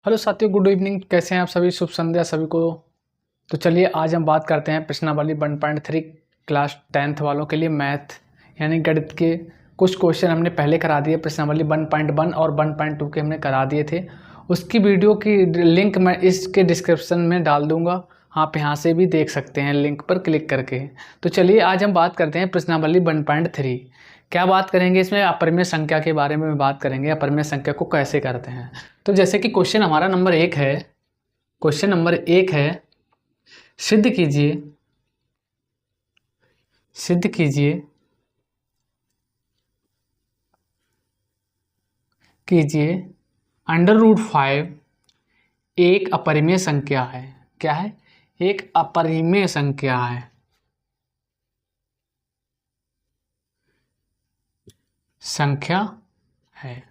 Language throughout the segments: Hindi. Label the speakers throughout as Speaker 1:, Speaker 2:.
Speaker 1: हेलो साथियों, गुड इवनिंग। कैसे हैं आप सभी? शुभ संध्या सभी को। तो चलिए आज हम बात करते हैं प्रश्नावली 1.3 क्लास 10th वालों के लिए मैथ यानी गणित के कुछ क्वेश्चन हमने पहले करा दिए। प्रश्नावली 1.1 और 1.2 के हमने करा दिए थे। उसकी वीडियो की लिंक मैं इसके डिस्क्रिप्शन में डाल दूंगा, आप यहाँ से भी देख सकते हैं लिंक पर क्लिक करके। तो चलिए आज हम बात करते हैं प्रश्नावली 1.3। क्या बात करेंगे इसमें? अपरिमेय संख्या के बारे में बात करेंगे, अपरिमेय संख्या को कैसे करते हैं। तो जैसे कि क्वेश्चन हमारा नंबर 1 है, क्वेश्चन नंबर 1 है, सिद्ध कीजिए सिद्ध कीजिए कीजिए √5 एक अपरिमेय संख्या है। क्या है? एक अपरिमेय संख्या है। संख्या है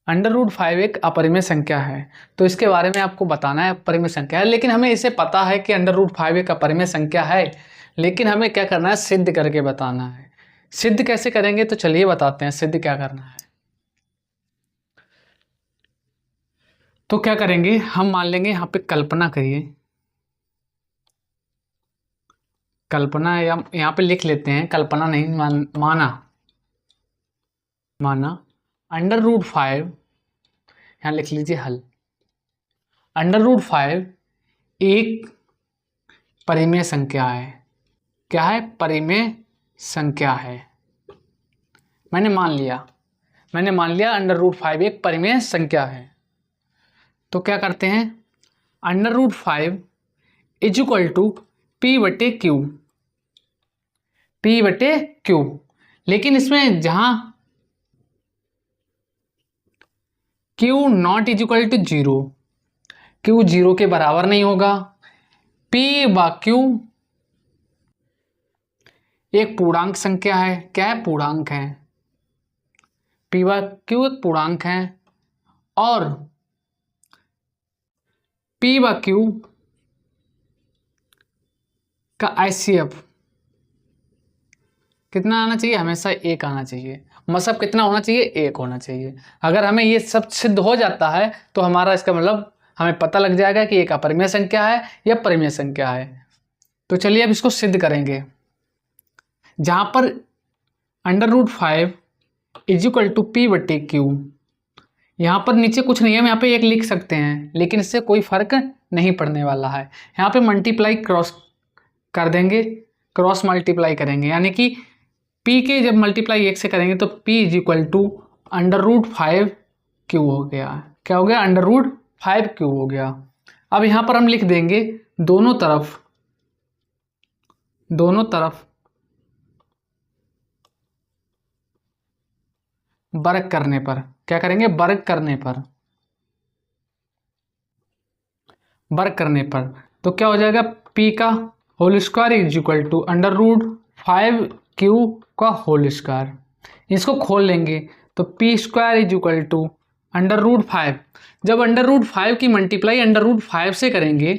Speaker 1: √5 एक अपरिमेय संख्या है। तो इसके बारे में आपको बताना है अपरिमेय संख्या है, लेकिन हमें इसे पता है कि √5 एक अपरिमेय संख्या है, लेकिन हमें क्या करना है? सिद्ध करके बताना है। सिद्ध कैसे करेंगे? तो चलिए बताते हैं सिद्ध क्या करना है। तो क्या करेंगे, हम मान लेंगे यहाँ पे कल्पना करिए, कल्पना या यहाँ पे लिख लेते हैं, कल्पना नहीं माना √5, यहाँ लिख लीजिए हल। √5 एक परिमेय संख्या है। क्या है? परिमेय संख्या है। मैंने मान लिया √5 एक परिमेय संख्या है। तो क्या करते हैं? √5 is equal to P/Q, P/Q। लेकिन इसमें जहां Q not is equal to 0, Q 0 के बराबर नहीं होगा। P/Q एक पूर्णांक संख्या है। क्या है? पूर्णांक है। P/Q एक पूर्णांक है और P/Q का HCF कितना आना चाहिए? हमेशा 1 आना चाहिए। मतलब कितना होना चाहिए? 1 होना चाहिए। अगर हमें ये सब सिद्ध हो जाता है तो हमारा इसका मतलब हमें पता लग जाएगा कि एक अपरिमेय संख्या है या परिमेय संख्या है। तो चलिए अब इसको सिद्ध करेंगे। जहां पर √5 इज इक्वल टू P/Q, यहाँ पर नीचे कुछ नहीं है, हम यहाँ पे 1 लिख सकते हैं, लेकिन इससे कोई फर्क नहीं पड़ने वाला है। यहाँ पे मल्टीप्लाई क्रॉस कर देंगे, क्रॉस मल्टीप्लाई करेंगे, यानी कि P के जब मल्टीप्लाई 1 से करेंगे तो P is equal to √5Q हो गया। क्या हो गया? √5Q हो गया। अब यहाँ पर हम लिख देंगे दोनों तरफ वर्ग करने पर। क्या करेंगे? वर्ग करने पर तो क्या हो जाएगा? P का whole square is equal to √5Q का होल स्क्वायर। इसको खोल लेंगे तो P² इज इक्वल टू √5। जब √5 की मल्टीप्लाई √5 से करेंगे,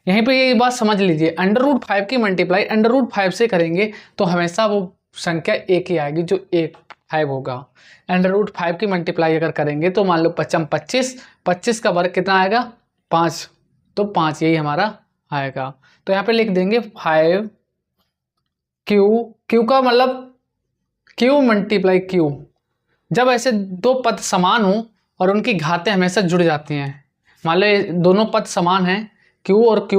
Speaker 1: यहीं पे ये बात समझ लीजिए, √5 की मल्टीप्लाई √5 से करेंगे तो हमेशा वो संख्या 1 ही आएगी, जो 5 होगा। √5 की मल्टीप्लाई अगर करेंगे तो मान लो 25, 25 का वर्ग कितना आएगा? 5, तो 5 यही हमारा आएगा। तो यहाँ पे लिख देंगे 5Q, Q का मतलब Q × Q। जब ऐसे दो पद समान हो और उनकी घातें हमेशा जुड़ जाती हैं, मान लो दोनों पद समान हैं, Q और Q,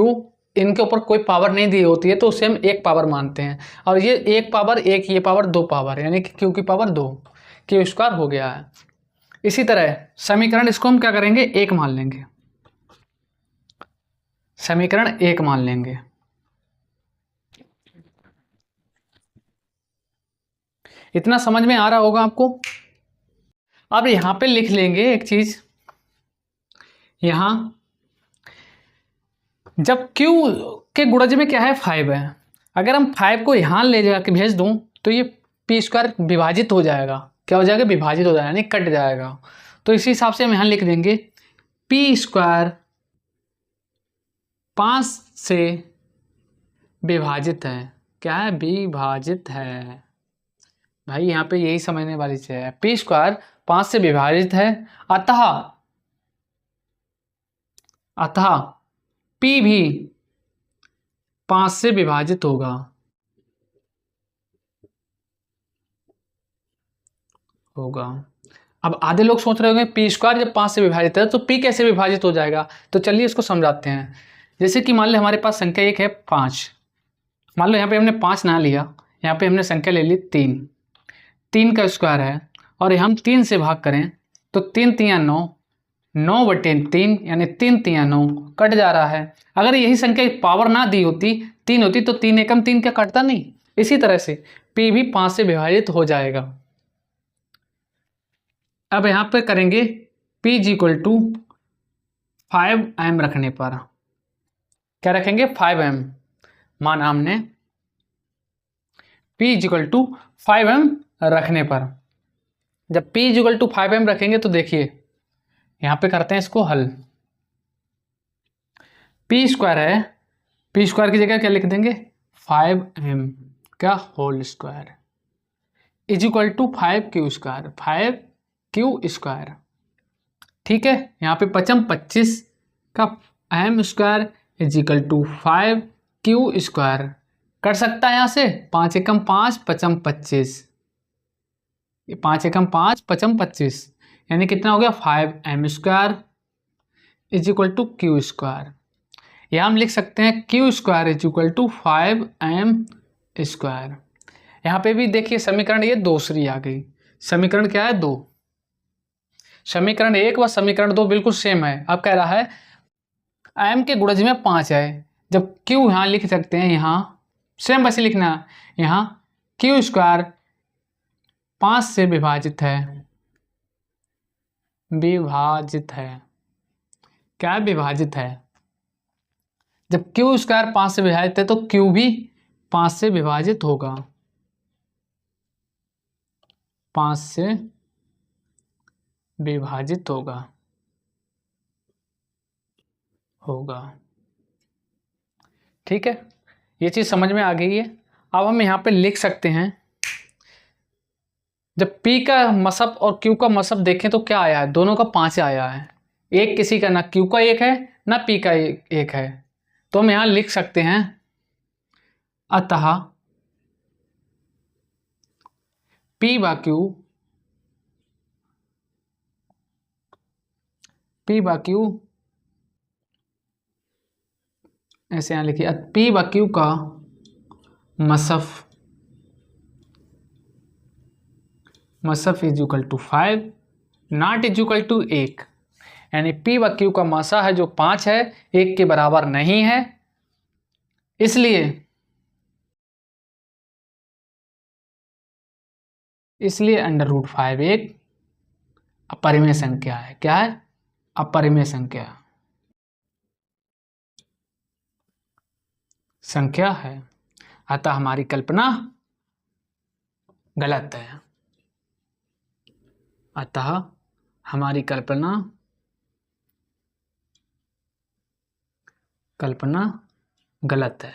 Speaker 1: इनके ऊपर कोई पावर नहीं दी होती है, तो उसे हम 1 पावर मानते हैं। और ये 1 पावर 1, ये पावर 2 पावर, यानी कि Q की पावर 2, Q² हो गया है। इसी तरह समीकरण, इसको हम क्या करेंगे? 1 मान लेंगे। समीकरण 1 मान लेंगे। इतना समझ में आ रहा होगा आपको। अब यहाँ पे लिख लेंगे एक चीज, यहाँ जब Q के गुणज में क्या है? 5 है। अगर हम 5 को यहाँ ले जाके भेज दूं तो ये P² विभाजित हो जाएगा। क्या हो जाएगा? विभाजित हो जाएगा, यानी कट जाएगा। तो इसी हिसाब से हम यहाँ लिख देंगे P² 5 से विभाजित है। क्या है? विभाजित है। भाई यहाँ पे यही समझने वाली चीज है, पी स्क्वायर 5 से विभाजित है, अतः अतः पी भी 5 से विभाजित होगा। अब आधे लोग सोच रहे होंगे पी स्क्वायर जब 5 से विभाजित है तो पी कैसे विभाजित हो जाएगा, तो चलिए इसको समझाते हैं। जैसे कि मान लो हमारे पास संख्या एक है 5, मान लो यहाँ पे हमने 5 ना लिया, यहाँ पे हमने संख्या ले ली 3, 3 का स्क्वायर है और हम 3 से भाग करें तो 3 तियाँ 9, 9/3 यानी 3 तियाँ 9 कट जा रहा है। अगर यही संख्या पावर ना दी होती 3 होती तो 3 एकम 3 क्या कटता नहीं। इसी तरह से पी भी 5 से विभाजित हो जाएगा। अब यहाँ पे करेंगे P = 5m रखने पर, क्या रखेंगे 5m, माना हमने P = 5m रखने पर। जब P = 5m रखेंगे तो देखिए यहाँ पे करते हैं इसको हल। P स्क्वायर है, P स्क्वायर की जगह क्या लिख देंगे 5m का whole square = 5q square, 5q square. ठीक है, यहाँ पे 5m 25 का m स्क्वायर = 5q स्क्वायर। कर सकता है यहाँ से 5 एकम 5 5m 25, 5 एकम 5 5m 25 यानी कितना हो गया 5m स्क्वायर = q स्क्वायर। या हम लिख सकते हैं q स्क्वायर = 5m स्क्वायर। यहाँ पे भी देखिए समीकरण ये दूसरी आ गई। समीकरण क्या है 2, समीकरण 1 व समीकरण 2 बिल्कुल सेम है। अब कह रहा है m के गुणज में 5 है, जब q यहाँ लिख सकते हैं, यहाँ सेम वैसे लिखना, यहाँ q स्क्वायर 5 से विभाजित है, विभाजित है, क्या विभाजित है। जब q स्क्वायर 5 से विभाजित है तो q भी 5 से विभाजित होगा, 5 से विभाजित होगा। ठीक है, ये चीज समझ में आ गई है। अब हम यहाँ पे लिख सकते हैं, जब P का मसब और Q का मसब देखें तो क्या आया है, दोनों का 5 आया है। एक किसी का ना Q का 1 है ना P का 1 है, तो हम यहाँ लिख सकते हैं अतः P व Q ऐसे यहाँ लिखिए P व Q का मसफ = 5 नॉट = 1, यानी P व Q का मासा है जो 5 है 1 के बराबर नहीं है, इसलिए √5 एक अपरिमेय संख्या है। क्या है, अपरिमेय संख्या है। अतः हमारी कल्पना गलत है, अतः हमारी कल्पना गलत है।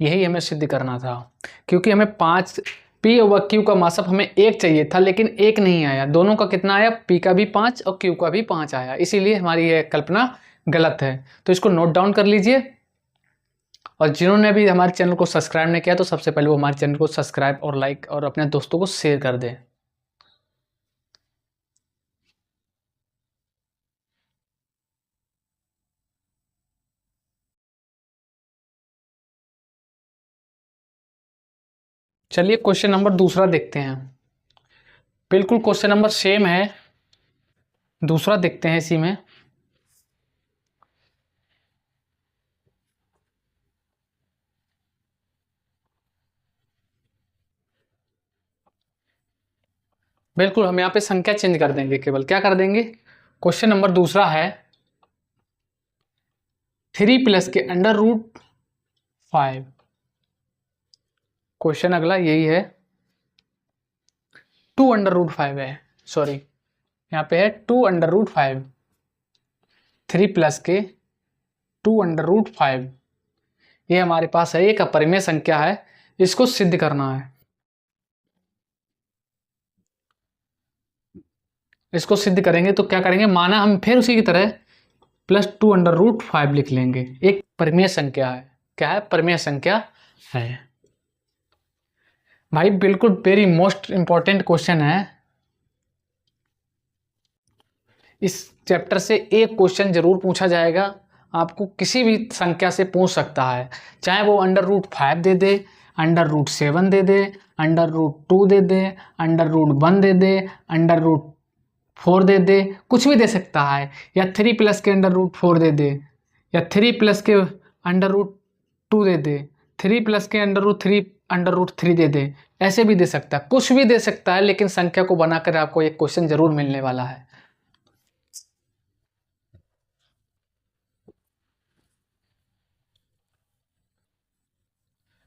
Speaker 1: यही हमें सिद्ध करना था, क्योंकि हमें 5 P व Q का मासप हमें 1 चाहिए था, लेकिन 1 नहीं आया। दोनों का कितना आया, P का भी 5 और Q का भी 5 आया, इसीलिए हमारी यह कल्पना गलत है। तो इसको नोट डाउन कर लीजिए। और जिन्होंने भी हमारे चैनल को सब्सक्राइब नहीं किया तो सबसे पहले वो हमारे चैनल को सब्सक्राइब और लाइक और अपने दोस्तों को शेयर कर दें। चलिए क्वेश्चन नंबर दूसरा देखते हैं। बिल्कुल क्वेश्चन नंबर सेम है, दूसरा देखते हैं इसी में। बिल्कुल हम यहाँ पे संख्या चेंज कर देंगे, केवल क्या कर देंगे, क्वेश्चन नंबर दूसरा है 3 प्लस के √5। क्वेश्चन अगला यही है, 2 √5 है, सॉरी यहाँ पे है 2 √5, 3 प्लस के 2 √5। ये हमारे पास है, एक अपरिमेय संख्या है इसको सिद्ध करना है। इसको सिद्ध करेंगे तो क्या करेंगे, माना हम फिर उसी की तरह +2√5 लिख लेंगे। एक परिमेय संख्या है। क्या है? परिमेय संख्या है। भाई बिल्कुल वेरी मोस्ट इंपॉर्टेंट क्वेश्चन है। इस चैप्टर से एक क्वेश्चन जरूर पूछा जाएगा, आपको किसी भी संख्या से पूछ सकता है, चाहे वो √5 दे दे, √7 दे दे, √2 दे दे, √1 दे दे, √4 दे दे, कुछ भी दे सकता है, या 3+ के √4 दे दे, या 3+ के √2 दे दे, 3+ के √3 दे दे, ऐसे भी दे सकता है, कुछ भी दे सकता है, लेकिन संख्या को बनाकर आपको एक क्वेश्चन जरूर मिलने वाला है।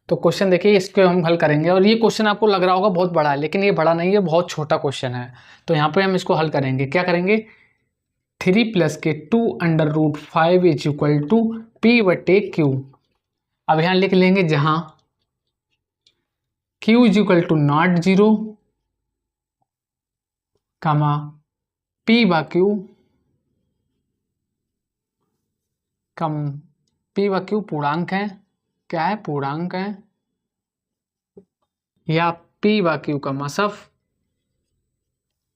Speaker 1: तो क्वेश्चन देखिए, इसको हम हल करेंगे, और ये क्वेश्चन आपको लग रहा होगा बहुत बड़ा है, लेकिन ये बड़ा नहीं है, बहुत छोटा क्वेश्चन है। तो यहाँ पे हम इसको हल करेंगे। क्या करेंगे, 3+ के 2√5 = P/Q। अब यहाँ लिख लेंगे, जहां Q = 0, P/Q P/Q पूर्णांक है। क्या है? पूर्णांक है। या P/Q का मसफ,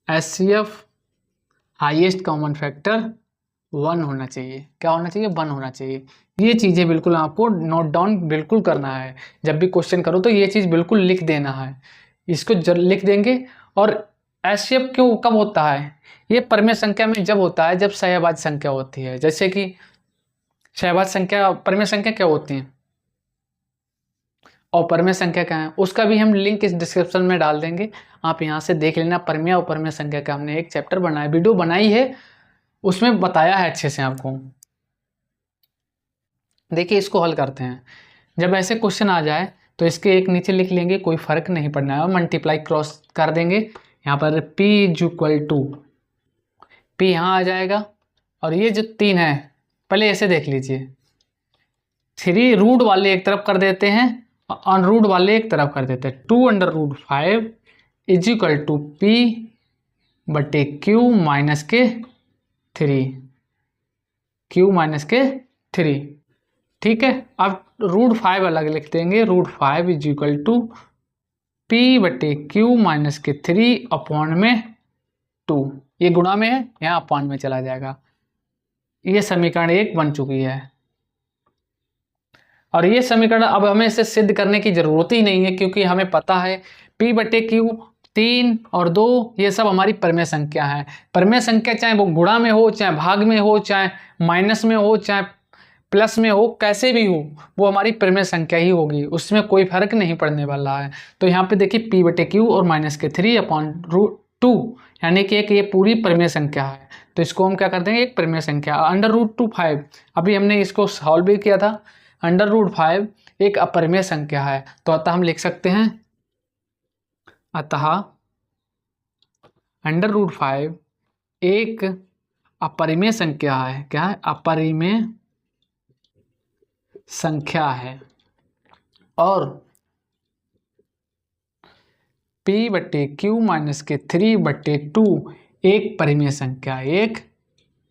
Speaker 1: HCF हाईएस्ट कॉमन फैक्टर 1 होना चाहिए। क्या होना चाहिए? 1 होना चाहिए। ये चीज़ें बिल्कुल आपको नोट डाउन बिल्कुल करना है। जब भी क्वेश्चन करो तो ये चीज़ बिल्कुल लिख देना है। इसको लिख देंगे। और HCF क्यों कब होता है? ये परिमेय संख्या में जब होता है जब सहभाज्य संख्या होती है। जैसे कि सहभाज्य संख्या, परिमेय संख्या क्या होती है और परिमेय संख्या क्या है, उसका भी हम लिंक इस डिस्क्रिप्शन में डाल देंगे, आप यहाँ से देख लेना। परिमेय और परिमेय संख्या का हमने एक चैप्टर बनाया, वीडियो बनाई है, उसमें बताया है अच्छे से आपको। देखिए इसको हल करते हैं। जब ऐसे क्वेश्चन आ जाए तो इसके एक नीचे लिख लेंगे, कोई फर्क नहीं पड़ना है, मल्टीप्लाई क्रॉस कर देंगे। यहाँ पर P यहाँ आ जाएगा, और ये जो 3 है, पहले ऐसे देख लीजिए, 3 रूट वाले एक तरफ कर देते हैं, अनरूट वाले एक तरफ कर देते हैं। 2√5 = P/Q - 3 ठीक है। अब √5 अलग लिख देंगे, √5 = P/Q - 3/2। ये गुणा में है, यहाँ अपॉन में चला जाएगा। ये समीकरण 1 बन चुकी है। और ये समीकरण अब हमें इसे सिद्ध करने की जरूरत ही नहीं है, क्योंकि हमें पता है P/Q 3 और 2 ये सब हमारी परिमेय संख्या है। परिमेय संख्या चाहे वो गुणा में हो, चाहे भाग में हो, चाहे माइनस में हो, चाहे प्लस में हो, कैसे भी हो, वो हमारी परिमेय संख्या ही होगी, उसमें कोई फर्क नहीं पड़ने वाला है। तो यहाँ पे देखिए P/Q और -3/√2, यानी कि एक ये पूरी परिमेय संख्या है। तो इसको हम क्या कर देंगे, एक परिमेय संख्या। √5 अभी हमने इसको सॉल्व भी किया था। √5 एक अपरिमेय संख्या है, तो अतः हम लिख सकते हैं, अतः √5 एक अपरिमेय संख्या है। क्या है? अपरिमेय संख्या है। और P/Q - 3/2 एक परिमेय संख्या, एक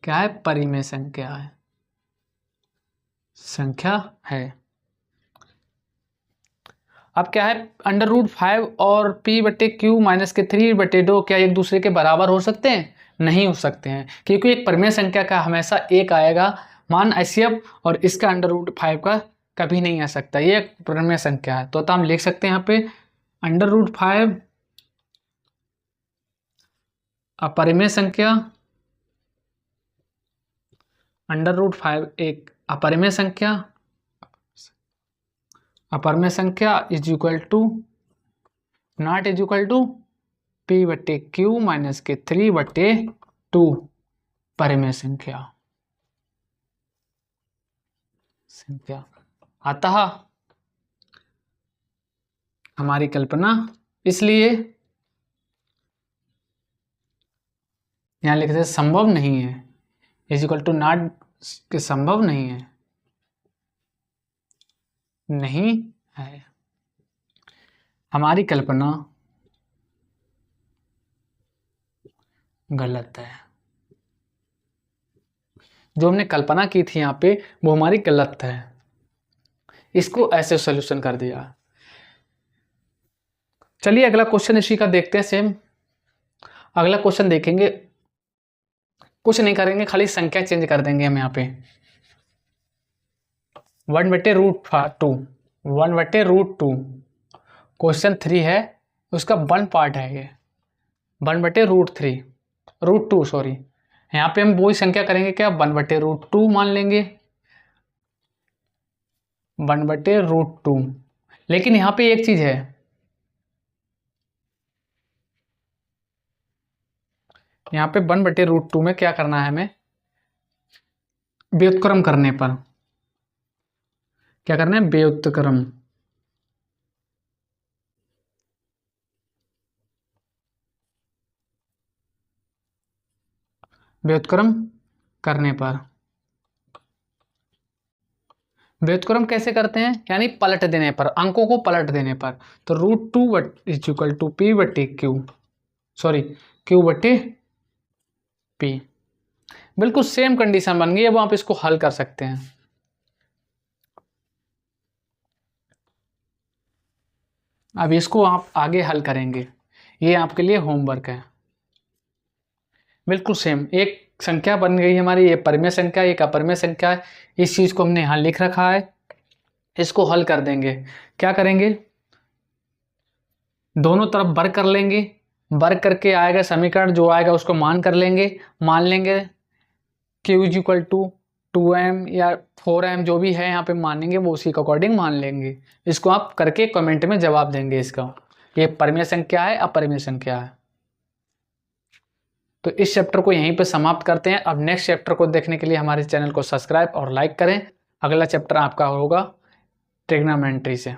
Speaker 1: क्या है? परिमेय संख्या है, संख्या है। अब क्या है, √5 और P/Q - 3/2 क्या एक दूसरे के बराबर हो सकते हैं? नहीं हो सकते हैं, क्योंकि एक परिमेय संख्या का हमेशा एक आएगा मान HCF, और इसका √5 का कभी नहीं आ सकता। ये एक परिमेय संख्या है। तो हम लिख सकते हैं यहाँ पे √5 अपरिमेय संख्या, √5 एक अपरिमेय संख्या, अपरिमेय संख्या = नॉट इक्वल टू P/Q - 3/2 परिमेय संख्या। अतः हमारी कल्पना, इसलिए यहां लिखते संभव नहीं है, = नॉट के संभव नहीं है, नहीं है। हमारी कल्पना गलत है। जो हमने कल्पना की थी यहाँ पे वो हमारी गलत है। इसको ऐसे सोल्यूशन कर दिया। चलिए अगला क्वेश्चन इसी का देखते हैं सेम। अगला क्वेश्चन देखेंगे, कुछ नहीं करेंगे, खाली संख्या चेंज कर देंगे हम यहाँ पे। 1/√2 1/√2 क्वेश्चन 3 है, उसका 1 पार्ट है ये। 1/√2 सॉरी, यहाँ पे हम वही संख्या करेंगे क्या, 1/√2 मान लेंगे। 1/√2, लेकिन यहाँ पे एक चीज है, यहाँ पे 1/√2 में क्या करना है हमें, व्युत्क्रम करने पर क्या करना है, व्युत्क्रम। व्युत्क्रम करने पर, व्युत्क्रम कैसे करते हैं, यानी पलट देने पर, अंकों को पलट देने पर। तो √2 = P/Q, सॉरी Q/P। बिल्कुल सेम कंडीशन बन गई। अब आप इसको हल कर सकते हैं। अब इसको आप आगे हल करेंगे, ये आपके लिए होमवर्क है। बिल्कुल सेम एक संख्या बन गई हमारी, ये परिमेय संख्या, एक अपरिमेय संख्या है। इस चीज को हमने यहां लिख रखा है, इसको हल कर देंगे। क्या करेंगे, दोनों तरफ वर्ग कर लेंगे, वर्ग करके आएगा समीकरण, जो आएगा उसको मान कर लेंगे। मान लेंगे Q = 2m या 4m, जो भी है यहाँ पे मानेंगे वो उसी के अकॉर्डिंग मान लेंगे। इसको आप करके कमेंट में जवाब देंगे इसका, ये परिमेय संख्या है अपरिमेय संख्या है। तो इस चैप्टर को यहीं पे समाप्त करते हैं। अब नेक्स्ट चैप्टर को देखने के लिए हमारे चैनल को सब्सक्राइब और लाइक करें। अगला चैप्टर आपका होगा ट्रिग्नोमेट्री से।